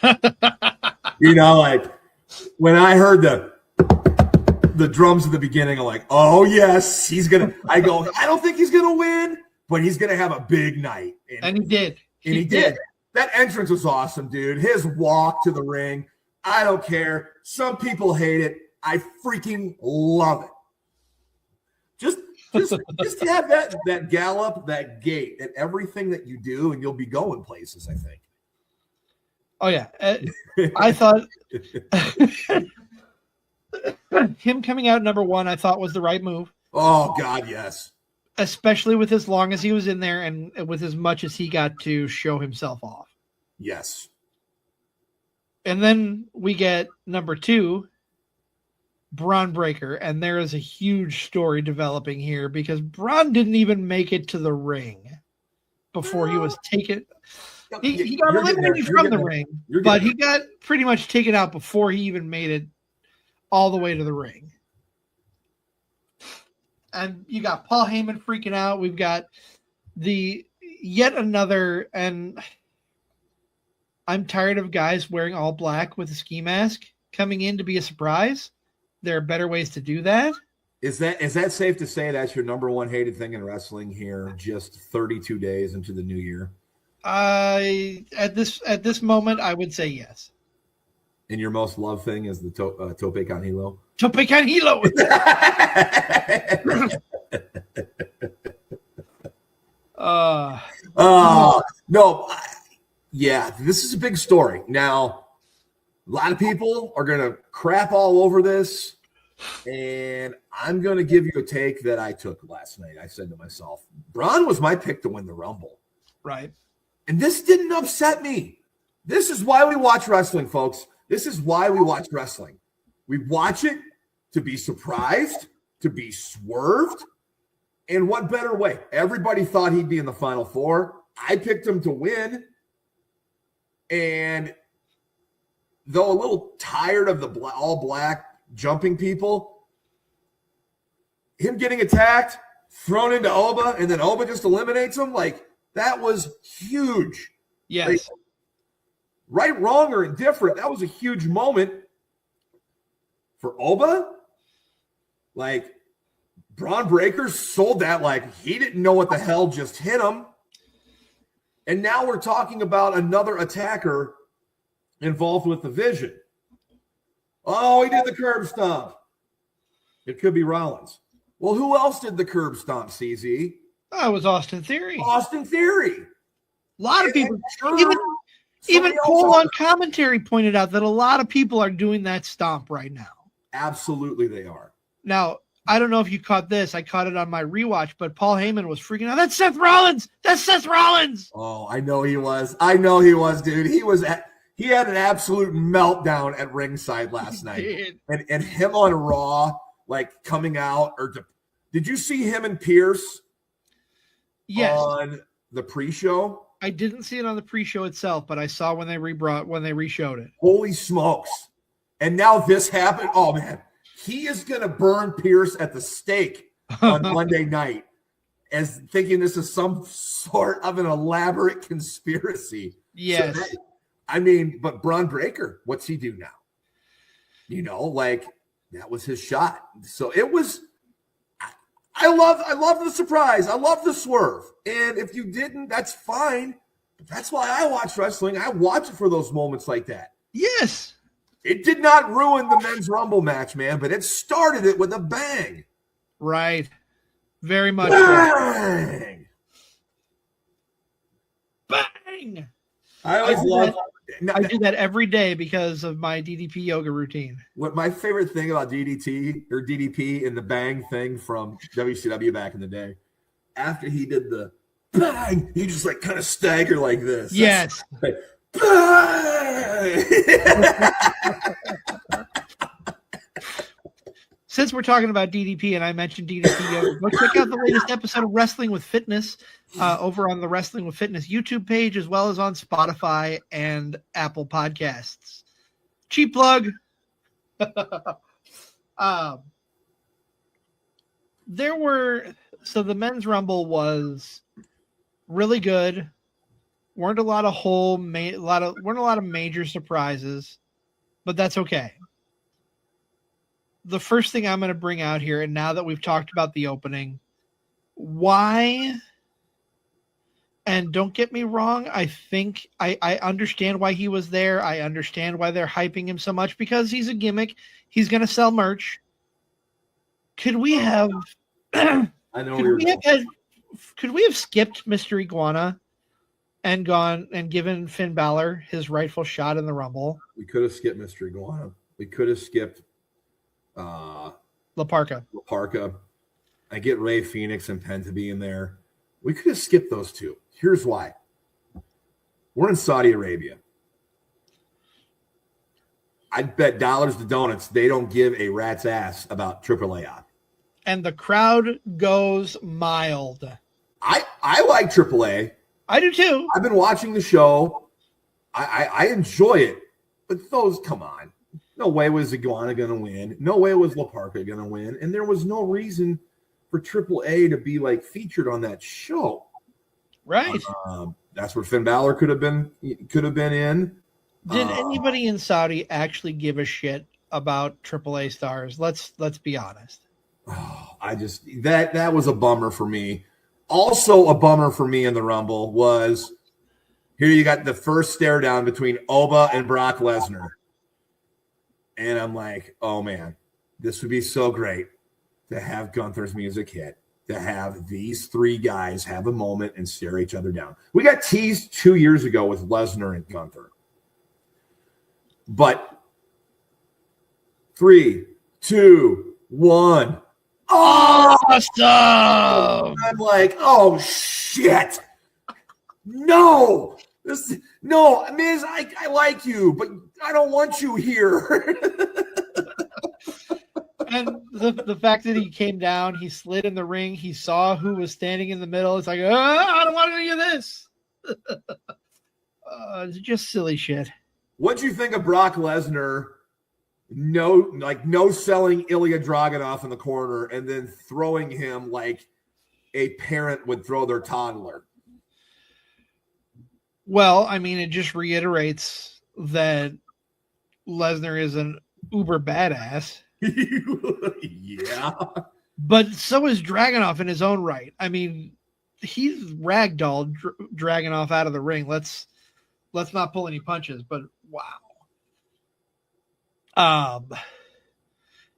Like when I heard the drums at the beginning, I'm like, oh yes, I don't think he's gonna win, but he's gonna have a big night. And he did. He did. That entrance was awesome, dude. His walk to the ring, I don't care. Some people hate it. I freaking love it. just have that gallop, that gait, and everything that you do, and you'll be going places, I think. Oh, yeah. I thought him coming out number 1, I thought was the right move. Oh, God, yes. Especially with as long as he was in there and with as much as he got to show himself off. Yes. And then we get number 2, Braun Breaker, and there is a huge story developing here because Braun didn't even make it to the ring before he was taken. He got eliminated from the ring, but he got pretty much taken out before he even made it all the way to the ring. And you got Paul Heyman freaking out. We've got yet another, and I'm tired of guys wearing all black with a ski mask coming in to be a surprise. There are better ways to do that. Is that safe to say that's your number 1 hated thing in wrestling here, just 32 days into the new year? At this moment, I would say yes. And your most loved thing is the Tope con Hilo? Tope con Hilo! No. Yeah, this is a big story. Now, a lot of people are going to crap all over this, and I'm going to give you a take that I took last night. I said to myself, Braun was my pick to win the Rumble. Right. And this didn't upset me. This is why we watch wrestling, folks. This is why we watch wrestling. We watch it to be surprised, to be swerved. And what better way? Everybody thought he'd be in the Final 4. I picked him to win. And though a little tired of the all black jumping people, him getting attacked, thrown into Oba, and then Oba just eliminates him, like, that was huge. Yes. Like, right, wrong, or indifferent, that was a huge moment for Oba. Like, Braun Breaker sold that like he didn't know what the hell just hit him. And now we're talking about another attacker involved with the Vision. Oh, he did the curb stomp. It could be Rollins. Well, who else did the curb stomp, CZ? Oh, it was Austin Theory. Austin Theory. A lot of people, even Cole on commentary pointed out that a lot of people are doing that stomp right now. Absolutely they are. Now, I don't know if you caught this. I caught it on my rewatch, but Paul Heyman was freaking out. That's Seth Rollins. That's Seth Rollins. Oh, I know he was. I know he was, dude. He had an absolute meltdown at ringside last night. And him on Raw, like coming out, did you see him and Pierce? Yes. On the pre-show? I didn't see it on the pre-show itself, but I saw when they re-showed it. Holy smokes. And now this happened. Oh, man. He is going to burn Pierce at the stake on Monday night as thinking this is some sort of an elaborate conspiracy. Yes. So but Braun Breaker, what's he do now? Like that was his shot. So it was, I love the surprise. I love the swerve. And if you didn't, that's fine. But that's why I watch wrestling. I watch it for those moments like that. Yes. It did not ruin the men's Rumble match, man, but it started it with a bang. Right. Very much. Bang! Bang! I do that every day because of my DDP yoga routine. What my favorite thing about DDP and the bang thing from WCW back in the day, after he did the bang, he just like kind of staggered like this. Yes. Like, Since we're talking about DDP and I mentioned DDP yoga, go check out the latest episode of Wrestling with Fitness over on the Wrestling with Fitness YouTube page, as well as on Spotify and Apple Podcasts. Cheap plug. The men's Rumble was really good. Weren't a lot of major surprises, but that's okay. The first thing I'm going to bring out here, and now that we've talked about the opening, why, and don't get me wrong, I think I understand why he was there. I understand why they're hyping him so much, because he's a gimmick. He's going to sell merch. Could we have I know Could we have skipped Mr. Iguana and gone and given Finn Balor his rightful shot in the Rumble? We could have skipped Mr. Iguana. We could have skipped La Parka. I get Ray Phoenix and Penta being there. We could have skipped those two. Here's why. We're in Saudi Arabia. I bet dollars to donuts they don't give a rat's ass about AAA. And the crowd goes mild. I like AAA. I do too. I've been watching the show. I enjoy it. But those, come on. No way was Iguana going to win. No way was La Parka going to win. And there was no reason for AAA to be like featured on that show. Right. That's where Finn Balor could have been in. Did anybody in Saudi actually give a shit about AAA stars? Let's be honest. That was a bummer for me. Also a bummer for me in the Rumble was here you got the first stare down between Oba and Brock Lesnar. And I'm like, oh man, this would be so great to have Gunther's music hit, to have these three guys have a moment and stare each other down. We got teased 2 years ago with Lesnar and Gunther. But 3, 2, 1. Awesome! I'm like, oh shit. No. Miz, I like you, but I don't want you here. And the fact that he came down, he slid in the ring, he saw who was standing in the middle. It's like, I don't want any of this. It's just silly shit. What'd you think of Brock Lesnar? No selling Ilya Dragunov in the corner and then throwing him like a parent would throw their toddler. Well, I mean, it just reiterates that Lesnar is an uber badass. Yeah. But so is Dragunov in his own right. I mean, he's ragdolled Dragunov out of the ring. Let's not pull any punches, but wow.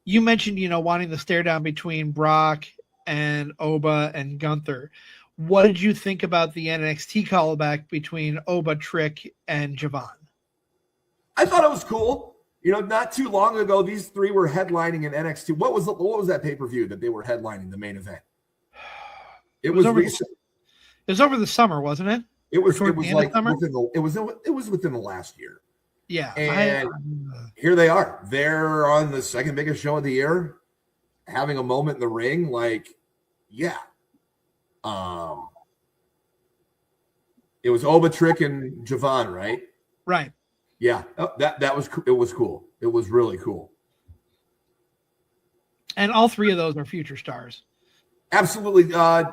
You mentioned, wanting the stare down between Brock and Oba and Gunther. What did you think about the NXT callback between Oba, Trick, and Javon? I thought it was cool. Not too long ago, these three were headlining in NXT. What was that pay-per-view that they were headlining the main event? It was recent. It was over the summer, wasn't it? It was like it was within the last year. Yeah. And here they are. They're on the second biggest show of the year, having a moment in the ring. Like, yeah. It was Oba, Trick, and Javon, right? Right. Yeah. It was cool. It was really cool. And all three of those are future stars. Absolutely. I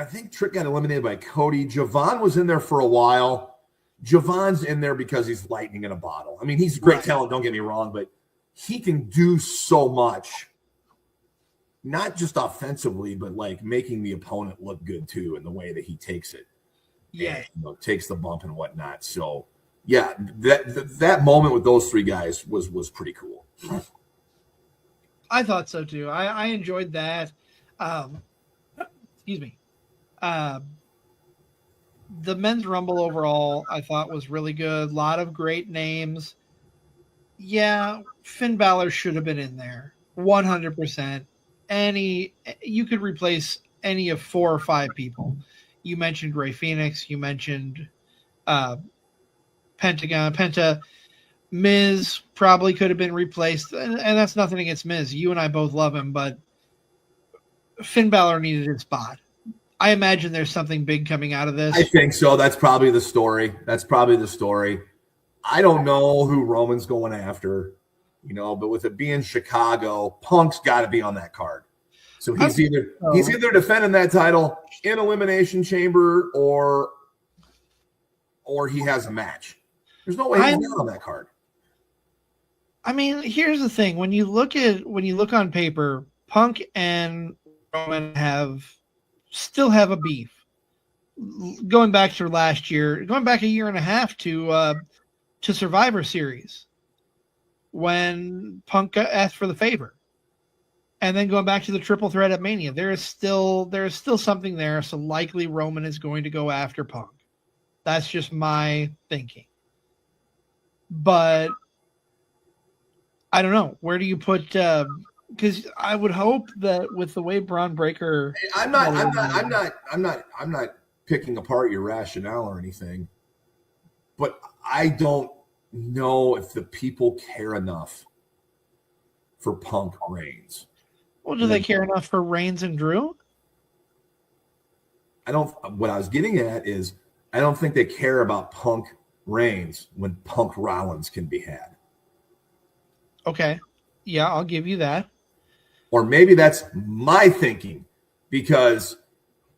think Trick got eliminated by Cody. Javon was in there for a while. Javon's in there because he's lightning in a bottle. I mean, he's a great talent, don't get me wrong, but he can do so much. Not just offensively, but like making the opponent look good too in the way that he takes it. Yeah. And, takes the bump and whatnot. So, yeah, that moment with those three guys was pretty cool. I thought so too. I enjoyed that. Excuse me. The men's Rumble overall, I thought was really good. A lot of great names. Yeah, Finn Balor should have been in there. 100%. You could replace any of 4 or 5 people. You mentioned Ray Phoenix. You mentioned Penta. Miz probably could have been replaced. And that's nothing against Miz. You and I both love him, but Finn Balor needed his spot. I imagine there's something big coming out of this. I think so. That's probably the story. I don't know who Roman's going after, but with it being Chicago, Punk's got to be on that card. So he's either defending that title in Elimination Chamber or he has a match. There's no way he's not on that card. I mean, here's the thing: when you look on paper, Punk and Roman still have a beef. Going back to last year, going back a year and a half to Survivor Series, when Punk asked for the favor. And then going back to the triple threat at Mania, there is still something there. So likely Roman is going to go after Punk. That's just my thinking. But I don't know. Where do you put? Because I would hope that with the way Braun Breaker, I'm not picking apart your rationale or anything, but I don't know if the people care enough for Punk Reigns. Well, do they care enough for Reigns and Drew? What I was getting at is I don't think they care about Punk Reigns when Punk Rollins can be had. Okay. Yeah, I'll give you that. Or maybe that's my thinking, because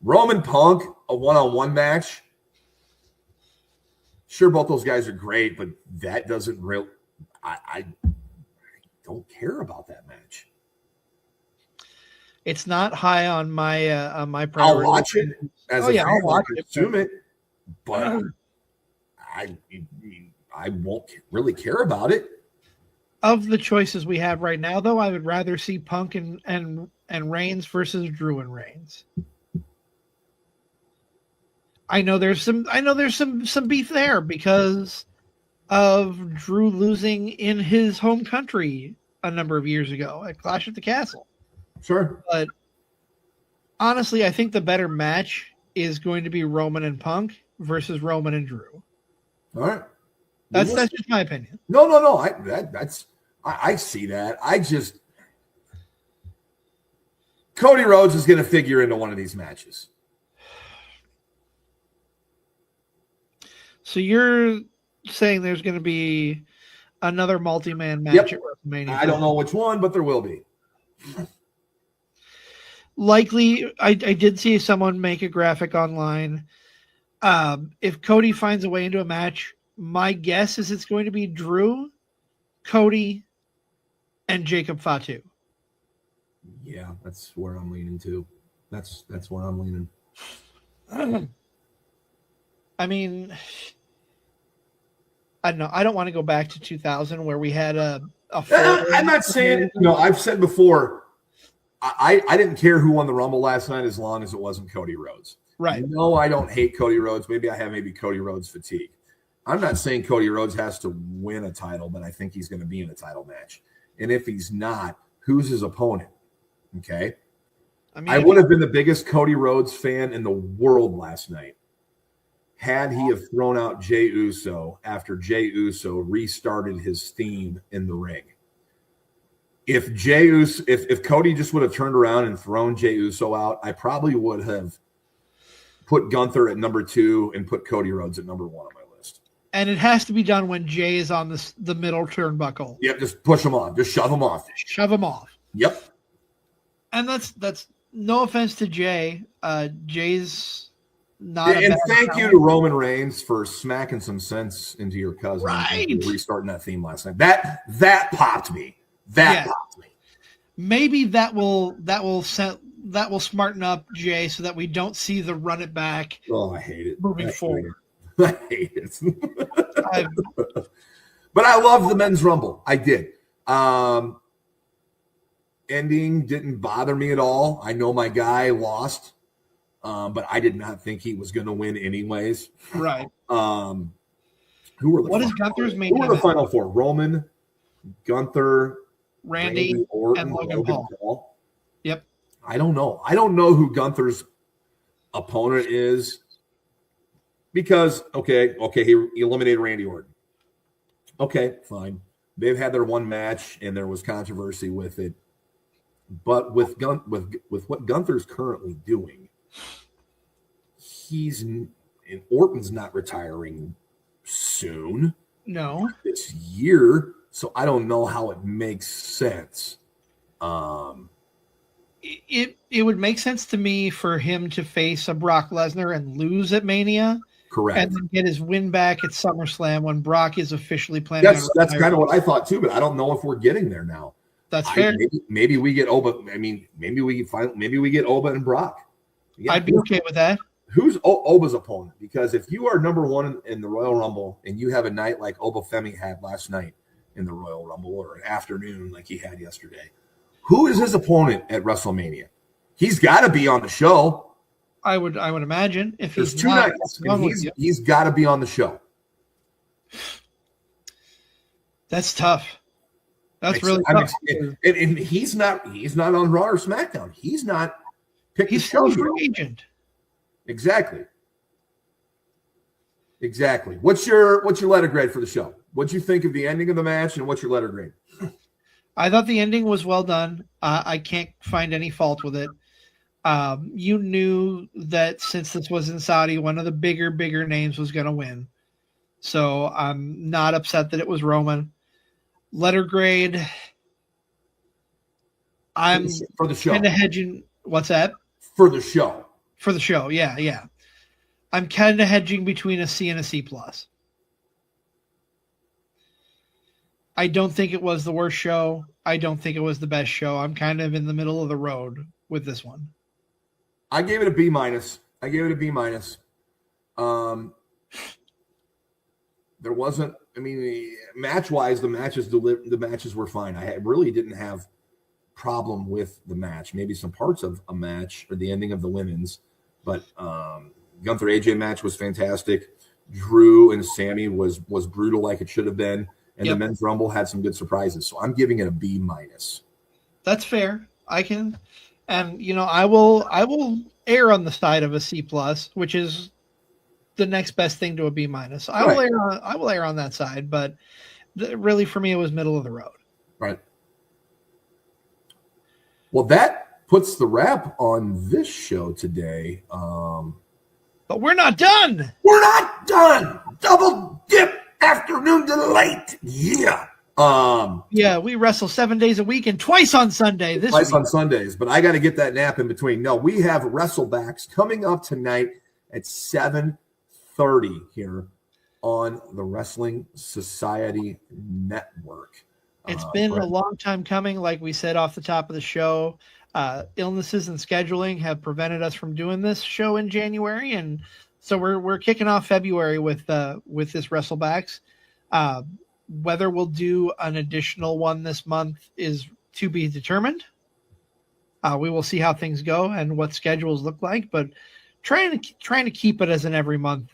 Roman Punk, a one-on-one match, sure, both those guys are great, but that doesn't really – I don't care about that match. It's not high on my priority. I'll watch it as a fan. I'll watch I'll it. consume it, but I won't really care about it. Of the choices we have right now, though, I would rather see Punk and Reigns versus Drew and Reigns. I know there's some beef there because of Drew losing in his home country a number of years ago at Clash at the Castle. Sure. But honestly, I think the better match is going to be Roman and Punk versus Roman and Drew. All right. That's just my opinion. No. I see that. Cody Rhodes is going to figure into one of these matches. So you're saying there's going to be another multi-man match at WrestleMania? I don't know which one, but there will be. Likely, I did see someone make a graphic online. If Cody finds a way into a match, my guess is it's going to be Drew, Cody, and Jacob Fatu. Yeah, that's where I'm leaning to. That's where I'm leaning. I mean, I don't know. I don't want to go back to 2000 where we had a I'm not saying, I've said before, I didn't care who won the Rumble last night as long as it wasn't Cody Rhodes. Right. No, I don't hate Cody Rhodes. Maybe I have Cody Rhodes fatigue. I'm not saying Cody Rhodes has to win a title, but I think he's going to be in a title match. And if he's not, who's his opponent? Okay. I would have been the biggest Cody Rhodes fan in the world last night had he have thrown out Jey Uso after Jey Uso restarted his theme in the ring. If Cody just would have turned around and thrown Jey Uso out, I probably would have put Gunther at number 2 and put Cody Rhodes at number 1 on my list. And it has to be done when Jey is on the middle turnbuckle. Yep, just push him off. Just shove him off. Shove him off. Yep. And that's no offense to Jey. Jey's not. And thank you to Roman Reigns for smacking some sense into your cousin. Right. And restarting that theme last night. That popped me. Popped me. Maybe that will smarten up Jey so that we don't see the run it back. Oh, I hate it. Moving forward. I hate it. But I love the men's rumble. I did. Ending didn't bother me at all. I know my guy lost, but I did not think he was going to win anyways. Right. Who were the Gunther's main? Who were the final four? Roman, Gunther, Randy Orton, and Logan Paul. Yep. I don't know. I don't know who Gunther's opponent is because okay, he eliminated Randy Orton. Okay, fine. They've had their one match and there was controversy with it. But with what Gunther's currently doing, Orton's not retiring soon. No. This year, so I don't know how it makes sense. It would make sense to me for him to face a Brock Lesnar and lose at Mania. Correct. And then get his win back at SummerSlam when Brock is officially planning. That's kind of what I thought too, but I don't know if we're getting there now. That's fair. Maybe we get Oba. I mean, maybe we get Oba and Brock. Yeah. I'd be okay with that. Who's Oba's opponent? Because if you are number one in the Royal Rumble and you have a night like Oba Femi had last night in the Royal Rumble or an afternoon like he had yesterday, Who is his opponent at WrestleMania? He's got to be on the show. I would imagine if There's he's two not, nights, and he's got to be on the show. That's tough. That's really tough. And he's not on Raw or SmackDown. He's not picked. He's still a free agent. Exactly. What's your letter grade for the show? What'd you think of the ending of the match, and what's your letter grade? I thought the ending was well done. I can't find any fault with it. You knew that since this was in Saudi, one of the bigger names was going to win. So I'm not upset that it was Roman. Letter grade, I'm for the show. Kind of hedging. What's that? For the show. For the show, yeah. I'm kind of hedging between a C and a C+. I don't think it was the worst show. I don't think it was the best show. I'm kind of in the middle of the road with this one. I gave it a B-. There wasn't, match-wise, the matches were fine. I really didn't have problem with the match. Maybe some parts of a match or the ending of the women's, but Gunther AJ match was fantastic. Drew and Sami was brutal like it should have been. And the men's rumble had some good surprises. So I'm giving it a B-. That's fair. I can, and I will err on the side of a C+, which is the next best thing to a B-. I will err on that side, but really for me it was middle of the road. Right. Well, that puts the wrap on this show today. But we're not done. Double dip. Afternoon to late. Yeah. We wrestle 7 days a week and twice on Sunday this week. On Sundays, but I got to get that nap in between. No, we have Wrestlebacks coming up tonight at 7:30 here on the Wrestling Society Network. It's been a long time coming, like we said off the top of the show. Illnesses and scheduling have prevented us from doing this show in January, and so we're kicking off February with this Wrestlebacks. Whether we'll do an additional one this month is to be determined. We will see how things go and what schedules look like, but trying to keep it as an every month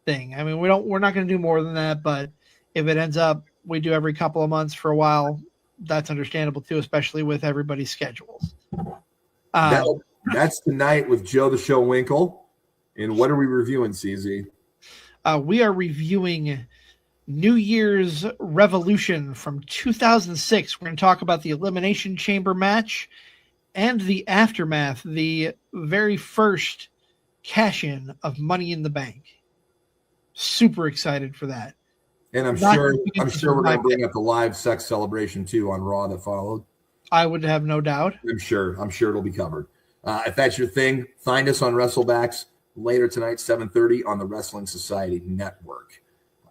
thing. I mean, we're not going to do more than that, but if it ends up we do every couple of months for a while, that's understandable too, especially with everybody's schedules. That's tonight with Joe the Show Winkle. And what are we reviewing, CZ? We are reviewing New Year's Revolution from 2006. We're going to talk about the Elimination Chamber match and the aftermath, the very first cash-in of Money in the Bank. Super excited for that. And I'm sure we're going to bring up the live sex celebration too on Raw that followed. I would have no doubt. I'm sure it'll be covered. If that's your thing, find us on Wrestlebacks later tonight, 7:30 on the Wrestling Society Network.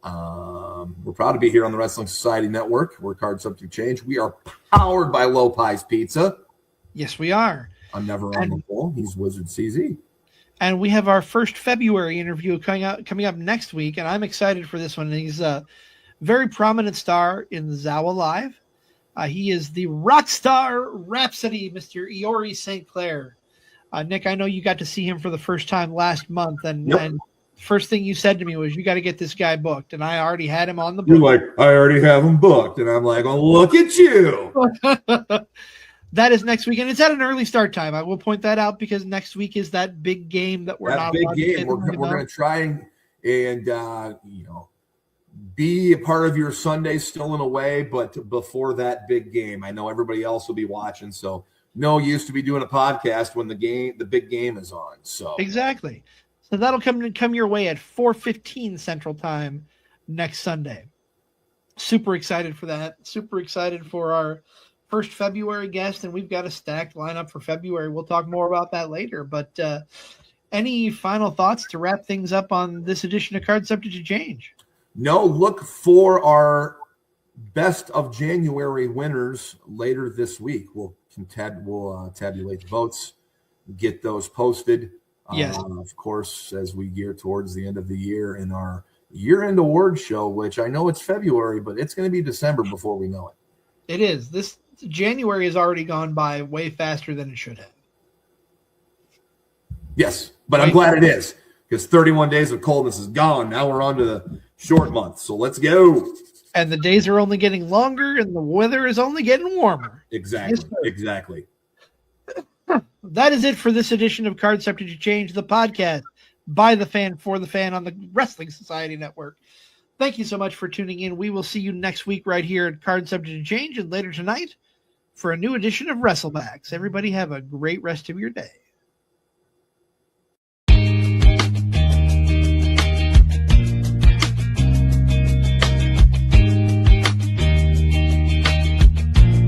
We're proud to be here on the Wrestling Society Network. We're Card Subject Change. We are powered by Low Pies Pizza. Yes, we are. I'm never on the wall. He's Wizard CZ. And we have our first February interview coming up next week, and I'm excited for this one. He's a very prominent star in Zawa Live. He is the Rockstar Rhapsody, Mr. Iori St. Clair. Nick, I know you got to see him for the first time last month, and first thing you said to me was, you got to get this guy booked, and I already had him on the book. You're like, I already have him booked, and I'm like, oh, look at you. That is next week, and it's at an early start time. I will point that out because next week is that big game that we're not allowed to get. We're going to try and be a part of your Sunday still in a way, but before that big game, I know everybody else will be watching, so no use to be doing a podcast when the big game is on. So exactly. So that'll come your way at 4:15 Central Time next Sunday. Super excited for that. Super excited for our first February guest, and we've got a stacked lineup for February. We'll talk more about that later. But any final thoughts to wrap things up on this edition of Card Subject to Change? No, look for our best of January winners later this week. We'll tabulate the votes, get those posted. Yes. Of course, as we gear towards the end of the year in our year-end award show, which I know it's February, but it's going to be December before we know it. It is. This January has already gone by way faster than it should have. Yes, but I'm glad it is, because 31 days of coldness is gone. Now we're on to the short month, so let's go. And the days are only getting longer, and the weather is only getting warmer. Exactly, Yes, exactly. That is it for this edition of Card Subject to Change, the podcast by the fan for the fan on the Wrestling Society Network. Thank you so much for tuning in. We will see you next week right here at Card Subject to Change, and later tonight for a new edition of WrestleMax. Everybody have a great rest of your day.